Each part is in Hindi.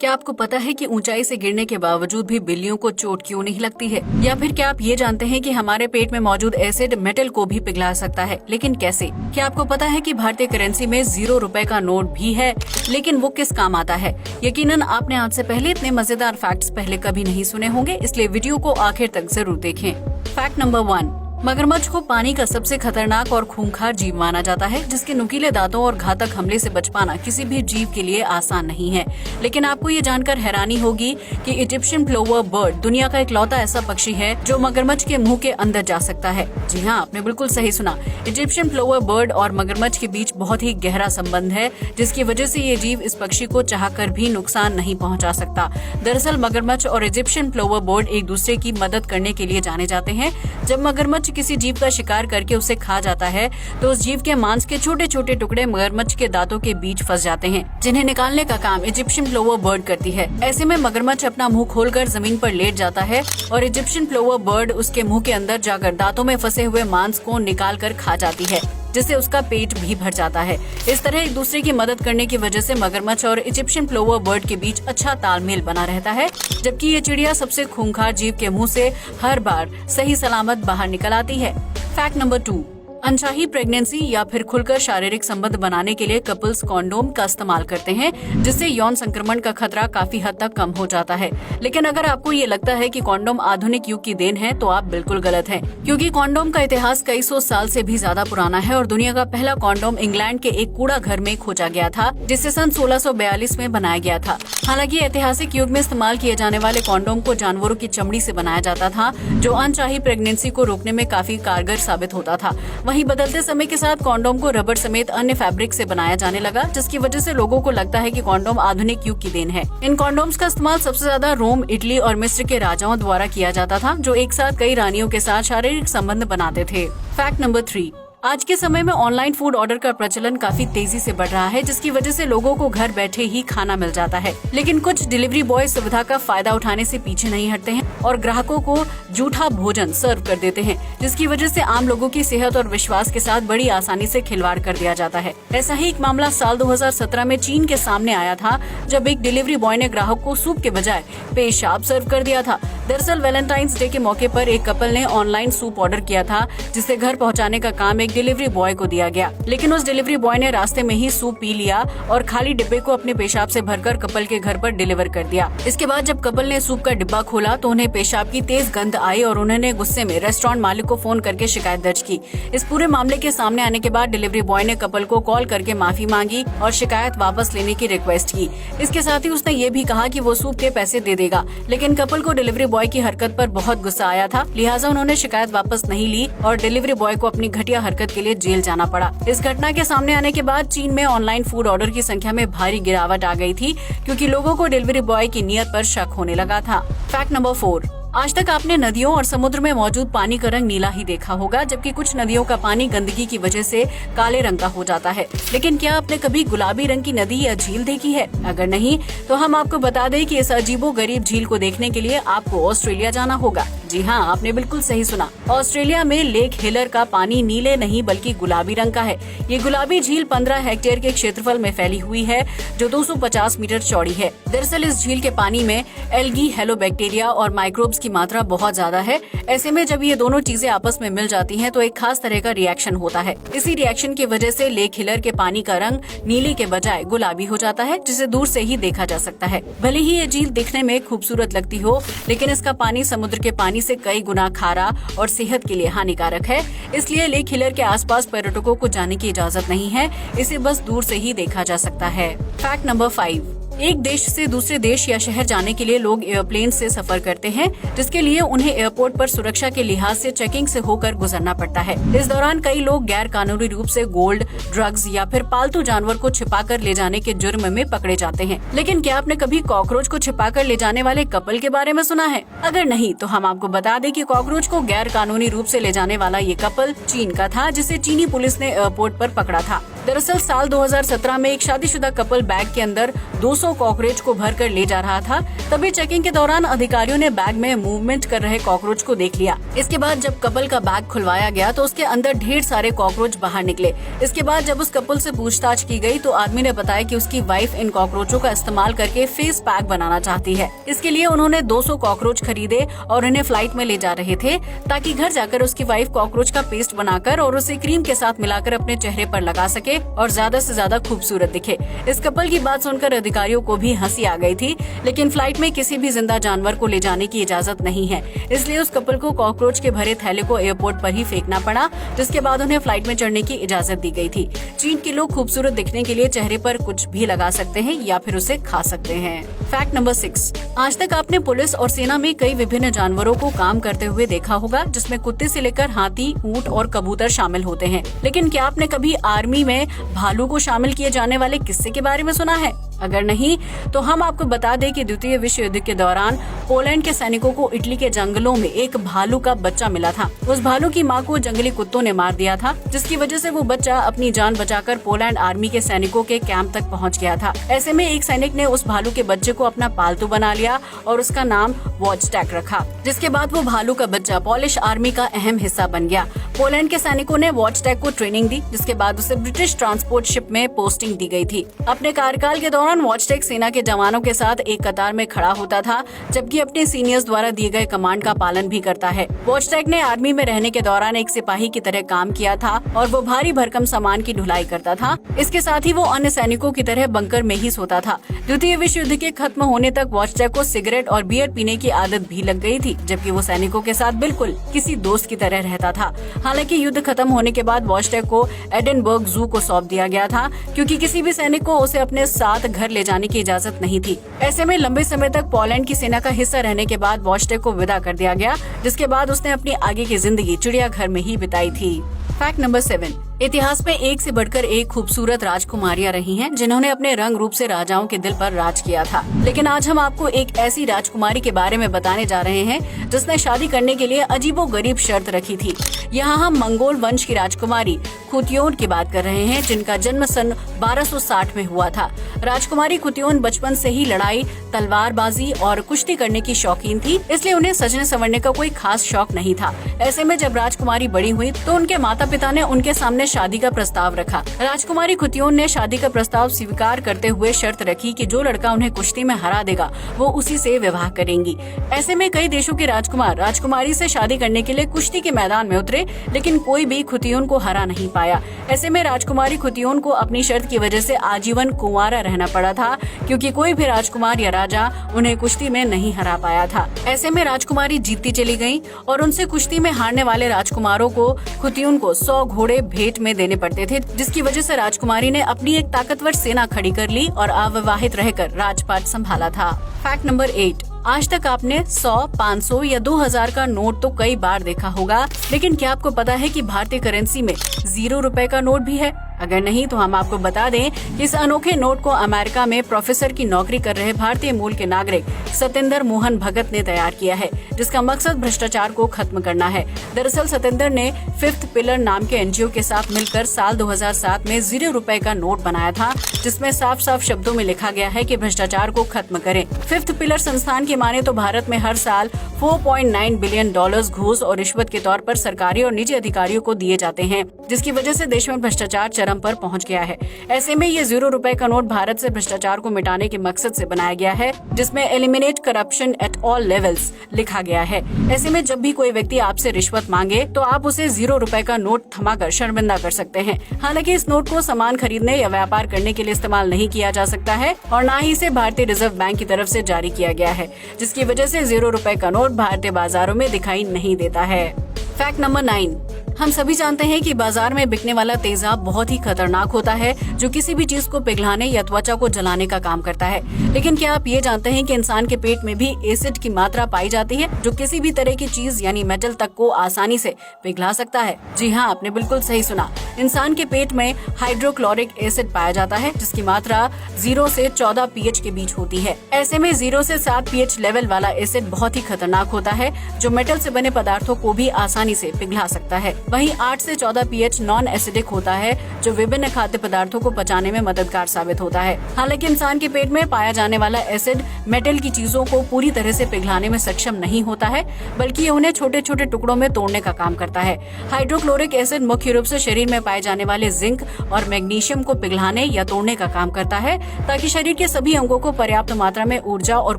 क्या आपको पता है कि ऊंचाई से गिरने के बावजूद भी बिल्लियों को चोट क्यों नहीं लगती है? या फिर क्या आप ये जानते हैं कि हमारे पेट में मौजूद एसिड मेटल को भी पिघला सकता है, लेकिन कैसे? क्या आपको पता है कि भारतीय करेंसी में 0 रुपए का नोट भी है, लेकिन वो किस काम आता है? यकीनन आपने आज से पहले इतने मजेदार फैक्ट्स पहले कभी नहीं सुने होंगे, इसलिए वीडियो को आखिर तक जरूर देखें। फैक्ट नंबर 1, मगरमच्छ को पानी का सबसे खतरनाक और खूंखार जीव माना जाता है, जिसके नुकीले दांतों और घातक हमले से बच पाना किसी भी जीव के लिए आसान नहीं है। लेकिन आपको ये जानकर हैरानी होगी कि इजिप्शियन प्लोवर बर्ड दुनिया का इकलौता ऐसा पक्षी है जो मगरमच्छ के मुंह के अंदर जा सकता है। जी हाँ, आपने बिल्कुल सही सुना। इजिप्शियन प्लोवर बर्ड और मगरमच्छ के बीच बहुत ही गहरा संबंध है, जिसकी वजह से ये जीव इस पक्षी को चाहकर भी नुकसान नहीं पहुँचा सकता। दरअसल मगरमच्छ और इजिप्शियन प्लोवर बर्ड एक दूसरे की मदद करने के लिए जाने जाते हैं। जब मगरमच्छ किसी जीव का शिकार करके उसे खा जाता है तो उस जीव के मांस के छोटे छोटे टुकड़े मगरमच्छ के दांतों के बीच फंस जाते हैं, जिन्हें निकालने का काम इजिप्शियन प्लोवर बर्ड करती है। ऐसे में मगरमच्छ अपना मुंह खोलकर जमीन पर लेट जाता है और इजिप्शियन प्लोवर बर्ड उसके मुंह के अंदर जाकर दांतों में फंसे हुए मांस को निकाल कर खा जाती है, जिससे उसका पेट भी भर जाता है। इस तरह एक दूसरे की मदद करने की वजह से मगरमच्छ और इजिप्शियन प्लोवर बर्ड के बीच अच्छा तालमेल बना रहता है, जबकि ये चिड़िया सबसे खूंखार जीव के मुंह से हर बार सही सलामत बाहर निकल आती है। फैक्ट नंबर 2, अनचाही प्रेगनेंसी या फिर खुलकर शारीरिक संबंध बनाने के लिए कपल्स कॉन्डोम का इस्तेमाल करते हैं, जिससे यौन संक्रमण का खतरा काफी हद तक कम हो जाता है। लेकिन अगर आपको ये लगता है कि कॉन्डोम आधुनिक युग की देन है, तो आप बिल्कुल गलत हैं, क्योंकि कॉन्डोम का इतिहास कई सौ साल से भी ज्यादा पुराना है और दुनिया का पहला कॉन्डोम इंग्लैंड के एक कूड़ा घर में खोजा गया था, जिसे सन 1642 में बनाया गया था। हालांकि ऐतिहासिक युग में इस्तेमाल किए जाने वाले कॉन्डोम को जानवरों की चमड़ी से बनाया जाता था, जो अनचाही प्रेगनेंसी को रोकने में काफी कारगर साबित होता था। वहीं बदलते समय के साथ कॉन्डोम को रबर समेत अन्य फैब्रिक से बनाया जाने लगा, जिसकी वजह से लोगों को लगता है कि कॉन्डोम आधुनिक युग की देन है। इन कॉन्डोम्स का इस्तेमाल सबसे ज्यादा रोम, इटली और मिस्र के राजाओं द्वारा किया जाता था, जो एक साथ कई रानियों के साथ शारीरिक संबंध बनाते थे। फैक्ट नंबर 3, आज के समय में ऑनलाइन फूड ऑर्डर का प्रचलन काफी तेजी से बढ़ रहा है, जिसकी वजह से लोगों को घर बैठे ही खाना मिल जाता है। लेकिन कुछ डिलीवरी बॉय सुविधा का फायदा उठाने से पीछे नहीं हटते हैं और ग्राहकों को झूठा भोजन सर्व कर देते हैं, जिसकी वजह से आम लोगों की सेहत और विश्वास के साथ बड़ी आसानी से खिलवाड़ कर दिया जाता है। ऐसा ही एक मामला साल 2017 में चीन के सामने आया था, जब एक डिलीवरी बॉय ने ग्राहक को सूप के बजाय पेशाब सर्व कर दिया था। दरअसल वैलेंटाइंस डे के मौके पर एक कपल ने ऑनलाइन सूप ऑर्डर किया था, जिसे घर पहुंचाने का काम एक डिलीवरी बॉय को दिया गया। लेकिन उस डिलीवरी बॉय ने रास्ते में ही सूप पी लिया और खाली डिब्बे को अपने पेशाब से भरकर कपल के घर पर डिलीवर कर दिया। इसके बाद जब कपल ने सूप का डिब्बा खोला तो उन्हें पेशाब की तेज गंध आई और उन्होंने गुस्से में रेस्टोरेंट मालिक को फोन करके शिकायत दर्ज की। इस पूरे मामले के सामने आने के बाद डिलीवरी बॉय ने कपल को कॉल करके माफी मांगी और शिकायत वापस लेने की रिक्वेस्ट की। इसके साथ ही उसने ये भी कहा कि वो सूप के पैसे दे देगा, लेकिन कपल को डिलीवरी बॉय की हरकत पर बहुत गुस्सा आया था, लिहाजा उन्होंने शिकायत वापस नहीं ली और डिलीवरी बॉय को अपनी घटिया हरकत के लिए जेल जाना पड़ा। इस घटना के सामने आने के बाद चीन में ऑनलाइन फूड ऑर्डर की संख्या में भारी गिरावट आ गई थी, क्योंकि लोगों को डिलीवरी बॉय की नीयत पर शक होने लगा था। फैक्ट नंबर 4, आज तक आपने नदियों और समुद्र में मौजूद पानी का रंग नीला ही देखा होगा, जबकि कुछ नदियों का पानी गंदगी की वजह से काले रंग का हो जाता है। लेकिन क्या आपने कभी गुलाबी रंग की नदी या झील देखी है? अगर नहीं तो हम आपको बता दें कि इस अजीबोगरीब झील को देखने के लिए आपको ऑस्ट्रेलिया जाना होगा। जी हाँ, आपने बिल्कुल सही सुना। ऑस्ट्रेलिया में लेक हेलर का पानी नीले नहीं बल्कि गुलाबी रंग का है। ये गुलाबी झील 15 हेक्टेयर के क्षेत्रफल में फैली हुई है, जो 250 मीटर चौड़ी है। दरअसल इस झील के पानी में एल्गी, हेलोबैक्टीरिया और माइक्रोब्स की मात्रा बहुत ज्यादा है। ऐसे में जब ये दोनों चीजें आपस में मिल जाती हैं, तो एक खास तरह का रिएक्शन होता है। इसी रिएक्शन की वजह से लेक हिलर के पानी का रंग नीले के बजाय गुलाबी हो जाता है, जिसे दूर से ही देखा जा सकता है। भले ही ये झील दिखने में खूबसूरत लगती हो, लेकिन इसका पानी समुद्र के पानी से कई गुना खारा और सेहत के लिए हानिकारक है। इसलिए लेक हिलर के आसपास पर्यटकों को जाने की इजाजत नहीं है, इसे बस दूर से ही देखा जा सकता है। फैक्ट नंबर 5, एक देश से दूसरे देश या शहर जाने के लिए लोग एयरप्लेन से सफर करते हैं, जिसके लिए उन्हें एयरपोर्ट पर सुरक्षा के लिहाज से चेकिंग से होकर गुजरना पड़ता है। इस दौरान कई लोग गैर कानूनी रूप से गोल्ड, ड्रग्स या फिर पालतू जानवर को छिपाकर ले जाने के जुर्म में पकड़े जाते हैं। लेकिन क्या आपने कभी कॉकरोच को छिपाकर ले जाने वाले कपल के बारे में सुना है? अगर नहीं तो हम आपको बता दें कि कॉकरोच को गैर कानूनी रूप से ले जाने वाला ये कपल चीन का था, जिसे चीनी पुलिस ने एयरपोर्ट पर पकड़ा था। दरअसल साल 2017 में एक शादीशुदा कपल बैग के अंदर 200 कॉकरोच को भर कर ले जा रहा था। तभी चेकिंग के दौरान अधिकारियों ने बैग में मूवमेंट कर रहे कॉकरोच को देख लिया। इसके बाद जब कपल का बैग खुलवाया गया तो उसके अंदर ढेर सारे कॉकरोच बाहर निकले। इसके बाद जब उस कपल से पूछताछ की गई तो आदमी ने बताया कि उसकी वाइफ इन कॉकरोचों का इस्तेमाल करके फेस पैक बनाना चाहती है। इसके लिए उन्होंने 200 कॉकरोच खरीदे और इन्हें फ्लाइट में ले जा रहे थे ताकि घर जाकर उसकी वाइफ कॉकरोच का पेस्ट बनाकर और उसे क्रीम के साथ मिलाकर अपने चेहरे पर लगा सके और ज्यादा से ज्यादा खूबसूरत दिखे। इस कपल की बात सुनकर अधिकारियों को भी हंसी आ गई थी, लेकिन फ्लाइट में किसी भी जिंदा जानवर को ले जाने की इजाजत नहीं है। इसलिए उस कपल को कॉकरोच के भरे थैले को एयरपोर्ट पर ही फेंकना पड़ा, जिसके बाद उन्हें फ्लाइट में चढ़ने की इजाजत दी गई थी। चीन के लोग खूबसूरत दिखने के लिए चेहरे पर कुछ भी लगा सकते हैं या फिर उसे खा सकते हैं। Fact number 6। आज तक आपने पुलिस और सेना में कई विभिन्न जानवरों को काम करते हुए देखा होगा, जिसमें कुत्ते से लेकर हाथी, ऊंट और कबूतर शामिल होते हैं। लेकिन क्या आपने कभी आर्मी में भालू को शामिल किए जाने वाले किस्से के बारे में सुना है? अगर नहीं तो हम आपको बता दें कि द्वितीय विश्व युद्ध के दौरान पोलैंड के सैनिकों को इटली के जंगलों में एक भालू का बच्चा मिला था। उस भालू की मां को जंगली कुत्तों ने मार दिया था, जिसकी वजह से वो बच्चा अपनी जान बचाकर पोलैंड आर्मी के सैनिकों के कैंप तक पहुंच गया था। ऐसे में एक सैनिक ने उस भालू के बच्चे को अपना पालतू बना लिया और उसका नाम वॉचटैग रखा, जिसके बाद वो भालू का बच्चा पोलिश आर्मी का अहम हिस्सा बन गया। पोलैंड के सैनिकों ने वॉचटैग को ट्रेनिंग दी, जिसके बाद उसे ब्रिटिश ट्रांसपोर्ट शिप में पोस्टिंग दी गई थी। अपने कार्यकाल के दौरान वॉचटैग सेना के जवानों के साथ एक कतार में खड़ा होता था, जबकि अपने सीनियर्स द्वारा दिए गए कमांड का पालन भी करता है। वॉचटैग ने आर्मी में रहने के दौरान एक सिपाही की तरह काम किया था और वो भारी भरकम सामान की ढुलाई करता था। इसके साथ ही वो अन्य सैनिकों की तरह बंकर में ही सोता था। द्वितीय विश्व युद्ध के खत्म होने तक वॉचटैग को सिगरेट और बियर पीने की आदत भी लग गई थी, जबकि वो सैनिकों के साथ बिल्कुल किसी दोस्त की तरह रहता था। हालांकि युद्ध खत्म होने के बाद वॉचटैग को एडिनबर्ग जू को सौंप दिया गया था, क्योंकि किसी भी सैनिक को उसे अपने साथ घर ले जाने की इजाजत नहीं थी। ऐसे में लंबे समय तक पोलैंड की सेना का हिस्सा रहने के बाद वॉचटैग को विदा कर दिया गया, जिसके बाद उसने अपनी आगे की जिंदगी चिड़ियाघर में ही बिताई थी। Fact number 7। इतिहास में एक से बढ़कर एक खूबसूरत राजकुमारियां रही हैं, जिन्होंने अपने रंग रूप से राजाओं के दिल पर राज किया था। लेकिन आज हम आपको एक ऐसी राजकुमारी के बारे में बताने जा रहे हैं जिसने शादी करने के लिए अजीबोगरीब शर्त रखी थी। यहाँ हम मंगोल वंश की राजकुमारी खुतियोन की बात कर रहे हैं, जिनका जन्म सन 1260 में हुआ था। राजकुमारी खुतियोन बचपन से ही लड़ाई, तलवारबाजी और कुश्ती करने की शौकीन थी, इसलिए उन्हें सजने संवरने का कोई खास शौक नहीं था। ऐसे में जब राजकुमारी बड़ी हुई तो उनके माता पिता ने उनके सामने शादी का प्रस्ताव रखा। राजकुमारी खुतियोन ने शादी का प्रस्ताव स्वीकार करते हुए शर्त रखी कि जो लड़का उन्हें कुश्ती में हरा देगा वो उसी से विवाह करेंगी। ऐसे में कई देशों के राजकुमार राजकुमारी से शादी करने के लिए कुश्ती के मैदान में उतरे, लेकिन कोई भी खुतियोन को हरा नहीं पाया। ऐसे में राजकुमारी खुतियोन को अपनी शर्त की वजह से आजीवन कुंवारा रहना पड़ा था, क्योंकि कोई भी राजकुमार या राजा उन्हें कुश्ती में नहीं हरा पाया था। ऐसे में राजकुमारी जीतती चली गयी और उनसे कुश्ती में हारने वाले राजकुमारों को खुतियोन को 100 घोड़े भेंट में देने पड़ते थे, जिसकी वजह से राजकुमारी ने अपनी एक ताकतवर सेना खड़ी कर ली और अविवाहित रहकर राजपाट संभाला था। Fact number 8। आज तक आपने 100, 500 या 2000 का नोट तो कई बार देखा होगा, लेकिन क्या आपको पता है कि भारतीय करेंसी में 0 रुपए का नोट भी है? अगर नहीं तो हम आपको बता दें कि इस अनोखे नोट को अमेरिका में प्रोफेसर की नौकरी कर रहे भारतीय मूल के नागरिक सतेंद्र मोहन भगत ने तैयार किया है, जिसका मकसद भ्रष्टाचार को खत्म करना है। दरअसल सतेंद्र ने 5th पिलर नाम के एनजीओ के साथ मिलकर साल 2007 में 0 रुपए का नोट बनाया था, जिसमें साफ साफ शब्दों में लिखा गया है कि भ्रष्टाचार को खत्म करें। 5th पिलर संस्थान की माने तो भारत में हर साल $4.9 बिलियन घूस और रिश्वत के तौर पर सरकारी और निजी अधिकारियों को दिए जाते हैं, जिसकी वजह से देश में भ्रष्टाचार चरम पर पहुंच गया है। ऐसे में ये 0 रुपए का नोट भारत से भ्रष्टाचार को मिटाने के मकसद से बनाया गया है, जिसमें eliminate corruption at all levels लिखा गया है। ऐसे में जब भी कोई व्यक्ति आपसे रिश्वत मांगे तो आप उसे 0 रुपए का नोट थमाकर शर्मिंदा कर सकते हैं। हालांकि इस नोट को सामान खरीदने या व्यापार करने के लिए इस्तेमाल नहीं किया जा सकता है और न ही इसे भारतीय रिजर्व बैंक की तरफ से जारी किया गया है, जिसकी वजह से 0 रुपए का नोट भारतीय बाजारों में दिखाई नहीं देता है। Fact number 9। हम सभी जानते हैं कि बाजार में बिकने वाला तेजाब बहुत ही खतरनाक होता है, जो किसी भी चीज को पिघलाने या त्वचा को जलाने का काम करता है। लेकिन क्या आप ये जानते हैं कि इंसान के पेट में भी एसिड की मात्रा पाई जाती है, जो किसी भी तरह की चीज यानी मेटल तक को आसानी से पिघला सकता है? जी हाँ, आपने बिल्कुल सही सुना। इंसान के पेट में हाइड्रोक्लोरिक एसिड पाया जाता है, जिसकी मात्रा 0 से 14 pH के बीच होती है। ऐसे में 0 से 7 pH लेवल वाला एसिड बहुत ही खतरनाक होता है, जो मेटल से बने पदार्थों को भी आसानी से पिघला सकता है। वहीं 8 से 14 pH नॉन एसिडिक होता है, जो विभिन्न खाद्य पदार्थों को पचाने में मददगार साबित होता है। हालांकि इंसान के पेट में पाया जाने वाला एसिड मेटल की चीजों को पूरी तरह से पिघलाने में सक्षम नहीं होता है, बल्कि ये उन्हें छोटे छोटे टुकड़ों में तोड़ने का काम करता है। हाइड्रोक्लोरिक एसिड मुख्य रूप से शरीर में पाए जाने वाले जिंक और मैग्नीशियम को पिघलाने या तोड़ने का काम करता है, ताकि शरीर के सभी अंगों को पर्याप्त मात्रा में ऊर्जा और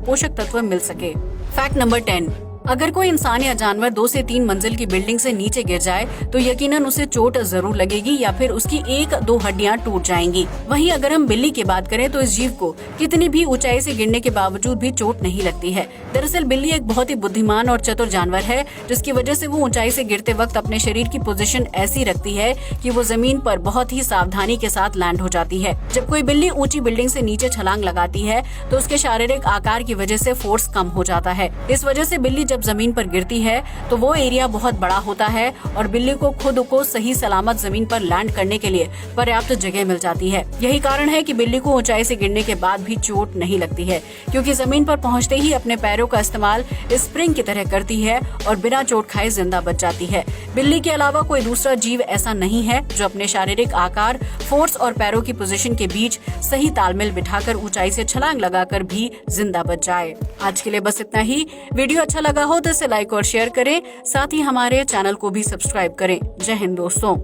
पोषक तत्व मिल सके। फैक्ट नंबर 10, अगर कोई इंसान या जानवर 2 से 3 मंजिल की बिल्डिंग से नीचे गिर जाए तो यकीनन उसे चोट जरूर लगेगी या फिर उसकी 1-2 हड्डियां टूट जाएंगी। वहीं अगर हम बिल्ली की बात करें तो इस जीव को कितनी भी ऊंचाई से गिरने के बावजूद भी चोट नहीं लगती है। दरअसल बिल्ली एक बहुत ही बुद्धिमान और चतुर जानवर है, जिसकी वजह से वो ऊंचाई से गिरते वक्त अपने शरीर की पोजीशन ऐसी रखती है कि वो जमीन पर बहुत ही सावधानी के साथ लैंड हो जाती है। जब कोई बिल्ली ऊंची बिल्डिंग से नीचे छलांग लगाती है तो उसके शारीरिक आकार की वजह से फोर्स कम हो जाता है। इस वजह से बिल्ली जब जमीन पर गिरती है तो वो एरिया बहुत बड़ा होता है और बिल्ली को खुद को सही सलामत जमीन पर लैंड करने के लिए पर्याप्त जगह मिल जाती है। यही कारण है कि बिल्ली को ऊंचाई से गिरने के बाद भी चोट नहीं लगती है, क्योंकि जमीन पर पहुंचते ही अपने पैरों का इस्तेमाल स्प्रिंग की तरह करती है और बिना चोट खाए जिंदा बच जाती है। बिल्ली के अलावा कोई दूसरा जीव ऐसा नहीं है जो अपने शारीरिक आकार, फोर्स और पैरों की पोजीशन के बीच सही तालमेल बिठाकर ऊंचाई से छलांग लगाकर भी जिंदा बच जाए। आज के लिए बस इतना ही। वीडियो अच्छा लगा हो तो इसे लाइक और शेयर करें, साथ ही हमारे चैनल को भी सब्सक्राइब करें। जय हिंद दोस्तों।